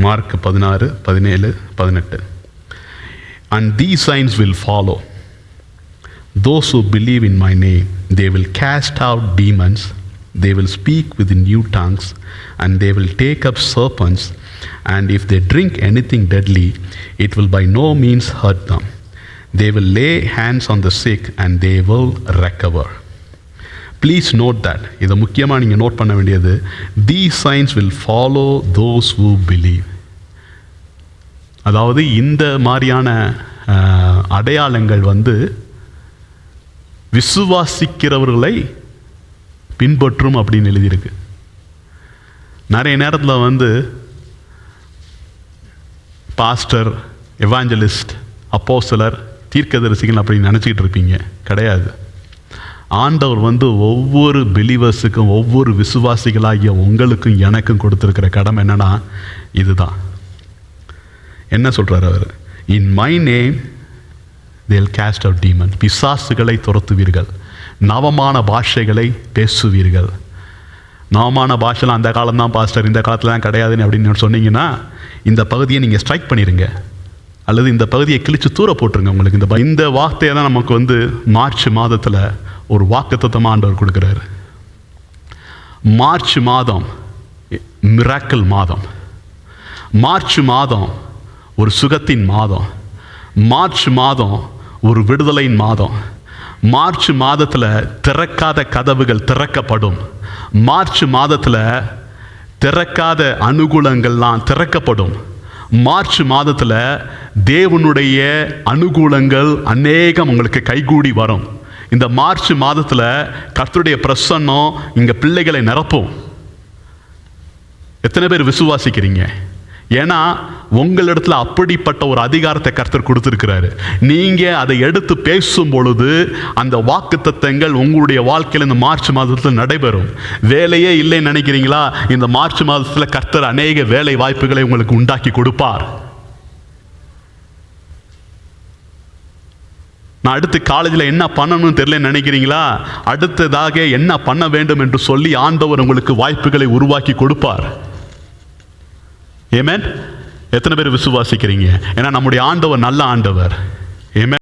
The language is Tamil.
Mark 16:17-18. And these signs will follow those who believe in my name. They will cast out demons, they will speak with new tongues, and they will take up serpents, and if they drink anything deadly, it will by no means hurt them. They will lay hands on the sick and they will recover. Please note that. இதை முக்கியமாக நீங்கள் நோட் பண்ண வேண்டியது, these signs will follow those who believe. அதாவது இந்த மாதிரியான அடையாளங்கள் விசுவாசிக்கிறவர்களை பின்பற்றும் அப்படின்னு எழுதியிருக்கு. நிறைய நேரத்தில் பாஸ்டர், எவாஞ்சலிஸ்ட், அப்போஸ்தலர், தீர்க்கதரிசிகள் அப்படின்னு நினச்சிக்கிட்டு இருப்பீங்க. கிடையாது. ஆண்டவர் ஒவ்வொரு பிலீவர்ஸுக்கும், ஒவ்வொரு விசுவாசிகளாகிய உங்களுக்கும் எனக்கும் கொடுத்துருக்கிற கடமை என்னன்னா இதுதான். என்ன சொல்கிறார் அவர்? In my name they'll cast out demons. பிசாசுகளை துரத்துவீர்கள், நவமான பாஷைகளை பேசுவீர்கள். நவமான பாஷைலாம் அந்த காலம்தான் பாஸ்டர், இந்த காலத்தில் தான் கிடையாதுன்னு அப்படின்னு சொன்னீங்கன்னா இந்த பகுதியை நீங்கள் ஸ்ட்ரைக் பண்ணிடுங்க, அல்லது இந்த பகுதியை கிழிச்சு தூர போட்டுருங்க. உங்களுக்கு இந்த வார்த்தையை தான் நமக்கு மார்ச் மாதத்தில் ஒரு வாக்குத்தத்தமாக ஆண்டவர் கொடுக்குறாரு. மார்ச் மாதம் மிராக்கிள் மாதம், மார்ச் மாதம் ஒரு சுகத்தின் மாதம், மார்ச் மாதம் ஒரு விடுதலையின் மாதம், மார்ச் மாதத்தில் திறக்காத கதவுகள் திறக்கப்படும், மார்ச் மாதத்தில் திறக்காத அனுகூலங்கள்லாம் திறக்கப்படும், மார்ச் மாதத்தில் தேவனுடைய அனுகூலங்கள் அநேகம் உங்களுக்கு கைகூடி வரும். இந்த மார்ச் மாதத்தில் கர்த்தருடைய பிரசன்னம் இங்கே பிள்ளைகளை நிரப்பும். எத்தனை பேர் விசுவாசிக்கிறீங்க? ஏன்னா உங்களிடத்துல அப்படிப்பட்ட ஒரு அதிகாரத்தை கர்த்தர் கொடுத்துருக்கிறாரு. நீங்கள் அதை எடுத்து பேசும் பொழுது அந்த வாக்குத்தத்தங்கள் உங்களுடைய வாழ்க்கையில் இந்த மார்ச் மாதத்தில் நடைபெறும். வேலையே இல்லைன்னு நினைக்கிறீங்களா? இந்த மார்ச் மாதத்தில் கர்த்தர் அநேக வேலை வாய்ப்புகளை உங்களுக்கு உண்டாக்கி கொடுப்பார். நான் அடுத்து காலேஜில் என்ன பண்ணணும்னு தெரியல நினைக்கிறீங்களா? அடுத்ததாக என்ன பண்ண வேண்டும் என்று சொல்லி ஆண்டவர் உங்களுக்கு வாய்ப்புகளை உருவாக்கி கொடுப்பார். ஆமென். எத்தனை பேர் விசுவாசிக்கிறீங்க? ஏன்னா நம்முடைய ஆண்டவர் நல்ல ஆண்டவர். ஆமென்.